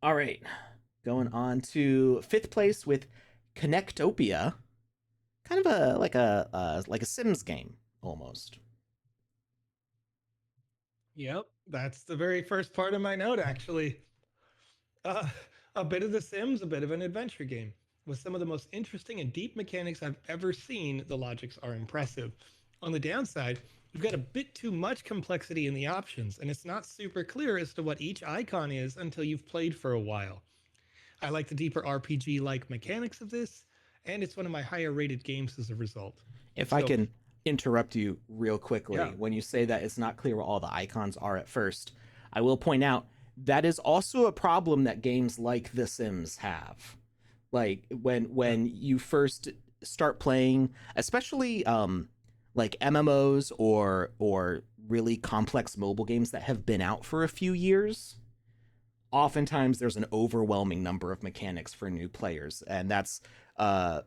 All right, going on to fifth place with Connectopia, kind of a like a Sims game almost. Yep, that's the very first part of my note, actually. Uh, a bit of The Sims, a bit of an adventure game. With some of the most interesting and deep mechanics I've ever seen, the logics are impressive. On the downside, you've got a bit too much complexity in the options, and it's not super clear as to what each icon is until you've played for a while. I like the deeper RPG like mechanics of this, and it's one of my higher rated games as a result. If I So, can interrupt you real quickly, yeah. when you say that it's not clear what all the icons are at first, I will point out that is also a problem that games like The Sims have. Like Yeah. when you first start playing, especially like MMOs or really complex mobile games that have been out for a few years, oftentimes there's an overwhelming number of mechanics for new players, and that's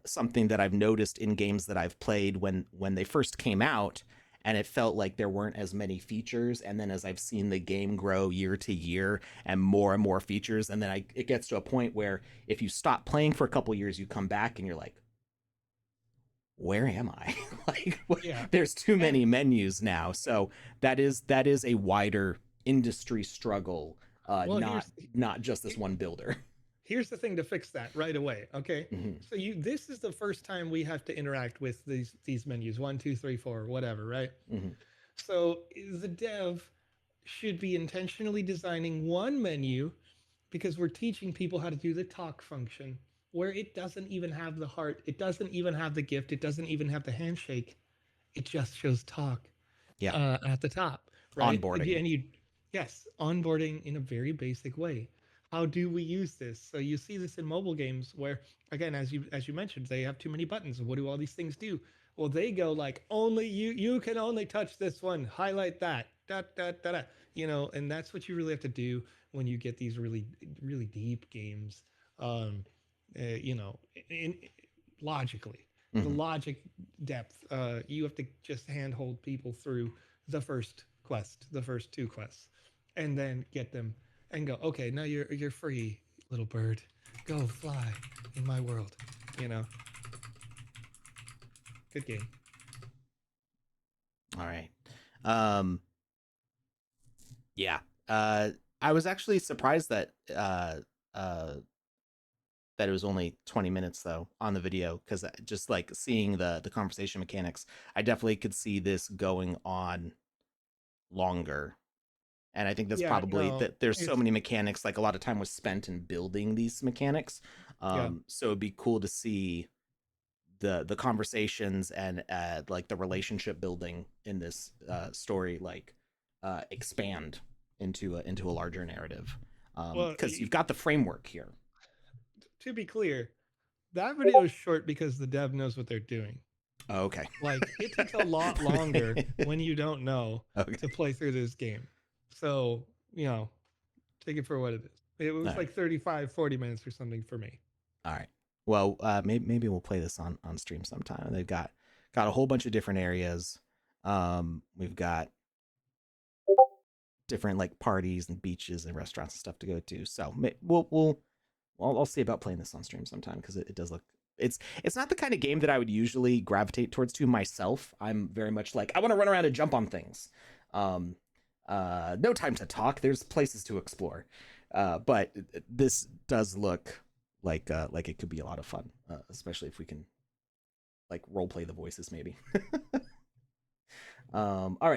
something that I've noticed in games that I've played when they first came out, and it felt like there weren't as many features. And then as I've seen the game grow year to year and more features, and then it gets to a point where if you stop playing for a couple years, you come back and you're like, where am I? Like, Yeah. there's too And many menus now. So that is a wider industry struggle, well, not just this one builder. here's the thing to fix that right away. Okay. Mm-hmm. So this is the first time we have to interact with these menus, one, two, three, four, whatever, right? Mm-hmm. So the dev should be intentionally designing one menu because we're teaching people how to do the talk function where it doesn't even have the heart, it doesn't even have the gift, it doesn't even have the handshake. It just shows talk Yeah, at the top, right? onboarding. And you, yes, onboarding in a very basic way. How do we use this? So you see this in mobile games where, again, as you mentioned, they have too many buttons. What do all these things do? Well, they go like only you can only touch this one. Highlight that. Da da da da. And that's what you really have to do when you get these really deep games. Um, in logically, the Mm-hmm. logic depth. You have to just handhold people through the first quest, the first two quests, and then get them and go. Okay, now you're free, little bird. Go fly in my world. You know, good game. All right. Um, yeah. Uh, I was actually surprised uh, that it was only 20 minutes though on the video, because just like seeing the conversation mechanics, I definitely could see this going on longer. And I think that's Yeah, probably no, that there's so it's many mechanics, like a lot of time was spent in building these mechanics. yeah. So it'd be cool to see the conversations and like the relationship building in this story, like expand into a larger narrative, Well, because you've got the framework here. to be clear, that video is short because the dev knows what they're doing. Oh, okay. Like it takes a lot longer when you don't know Okay. to play through this game. So, take it for what it is. It All was right. like 35, 40 minutes or something for me. All right. Well, maybe we'll play this on stream sometime. They've got a whole bunch of different areas. We've got different like parties and beaches and restaurants and stuff to go to. So I'll see about playing this on stream sometime, because it does look, it's not the kind of game that I would usually gravitate towards to myself. I'm very much like, I want to run around and jump on things. Um, no time to talk. There's places to explore. But this does look like it could be a lot of fun, especially if we can like role play the voices maybe. All right.